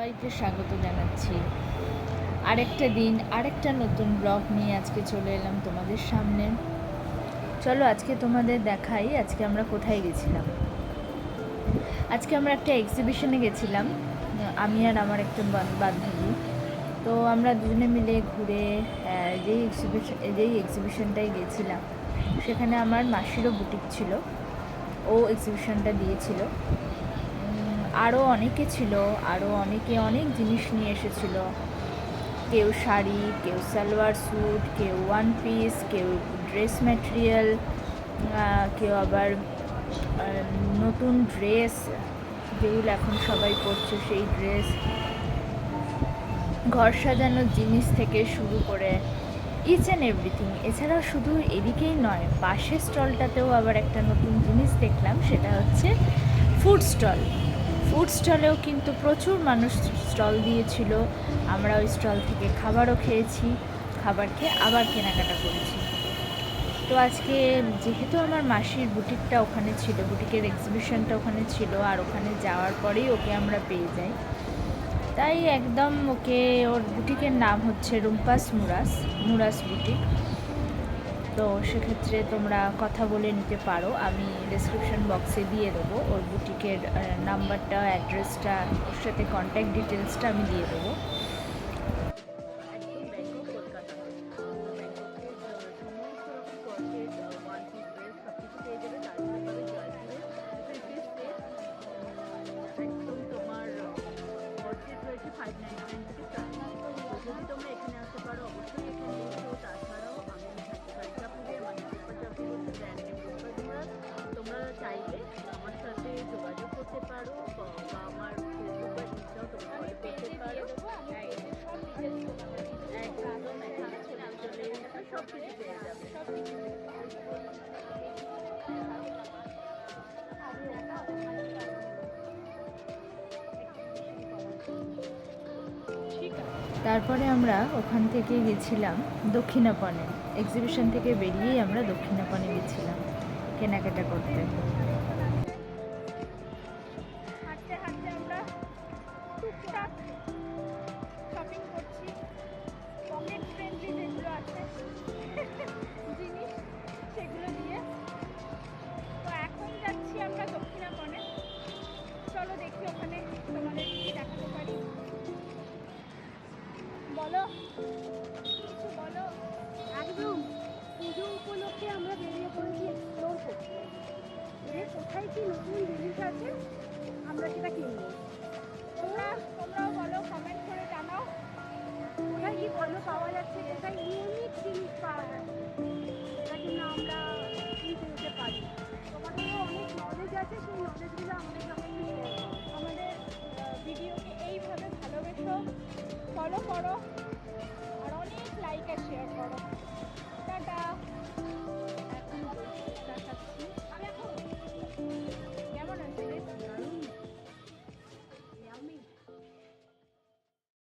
সবাইকে স্বাগত জানাচ্ছি আরেকটা দিন আরেকটা নতুন ব্লগ নিয়ে আজকে চলে এলাম তোমাদের সামনে। চলো আজকে তোমাদের দেখাই আজকে আমরা কোথায় গেছিলাম। আজকে আমরা একটা এক্সিবিশনে গেছিলাম, আমি আর আমার একটা বান্ধবী। তো আমরা দুজনে মিলে ঘুরে যেই এক্সিবিশনটায় গেছিলাম সেখানে আমার মাসিরও বুটিক ছিল, ও এক্সিবিশনটা দিয়েছিল। আরও অনেকে ছিল, আরও অনেকে অনেক জিনিস নিয়ে এসেছিল। কেউ শাড়ি, কেউ সালোয়ার স্যুট, কেউ ওয়ান পিস, কেউ ড্রেস ম্যাটেরিয়াল, কেউ আবার নতুন ড্রেস যেগুলো এখন সবাই পরছে সেই ড্রেস, ঘর সাজানোর জিনিস থেকে শুরু করে ইচ অ্যান্ড এভরিথিং। এছাড়াও শুধু এদিকেই নয়, পাশের স্টলটাতেও আবার একটা নতুন জিনিস দেখলাম, সেটা হচ্ছে ফুড স্টল। ফুড স্টলেও কিন্তু প্রচুর মানুষ স্টল দিয়েছিল। আমরা ওই স্টল থেকে খাবারও খেয়েছি, খাবার খেয়ে আবার কেনাকাটা করেছি। তো আজকে যেহেতু আমার মাসির বুটিকটা ওখানে ছিল, বুটিকের এক্সিবিশনটা ওখানে ছিল, আর ওখানে যাওয়ার পরেই ওকে আমরা পেয়ে যাই, তাই একদম ওকে, ওর বুটিকের নাম হচ্ছে রুম্পাস মুরাস বুটিক। তো সেক্ষেত্রে তোমরা কথা বলে নিতে পারো, আমি ডেসক্রিপশন বক্সে দিয়ে দেবো ওর বুটিকের নাম্বারটা, অ্যাড্রেসটা, ওর সাথে কন্ট্যাক্ট ডিটেলসটা আমি দিয়ে দেবো। যদি তোমরা এখানে আসতে পারো অবশ্যই এখানে এসো। তাছাড়াও আমি তোমরা চাইলে আমার সাথে যোগাযোগ করতে পারো, বা আমার ফেসবুক বা ইনস্টাও তোমরা ফলো করতে পারো। একদম সব কিছু পেয়ে যাবে। তারপরে আমরা ওখান থেকে গেছিলাম দক্ষিণাপনে। এক্সিবিশন থেকে বেরিয়েই আমরা দক্ষিণাপনে গেছিলাম কেনাকাটা করতে। হাঁটতে হাঁটতে আমরা টুকটাক শপিং করছি, পকেট ফ্রেন্ডলি যেগুলো আছে জিনিস সেগুলো দিয়ে। তো এখন যাচ্ছি আমরা দক্ষিণাপনে। চলো দেখি ওখানে তোমাদের কি দেখাতে পারি। বলো কিছু বলো। একদম পুজো উপলক্ষে আমরা বেরিয়ে পড়েছি এক্সপ্লোর করতে, কোথায় কি নতুন জিনিস আছে আমরা সেটা কিনবো। তোমরাও বলো, কমেন্ট করে জানাও কোথায় কি ভালো পাওয়া যাচ্ছে, কোথায় ইউনিক জিনিস পাওয়া যাচ্ছে, যেটা কিনা আমরা কিনতে যেতে পারি। তোমাদেরও অনেক নলেজ আছে, সেই নলেজগুলো আমাদের সঙ্গে শেয়ার করো। আমাদের ভিডিওকে এইভাবে ভালোবেসো, ফলো করো।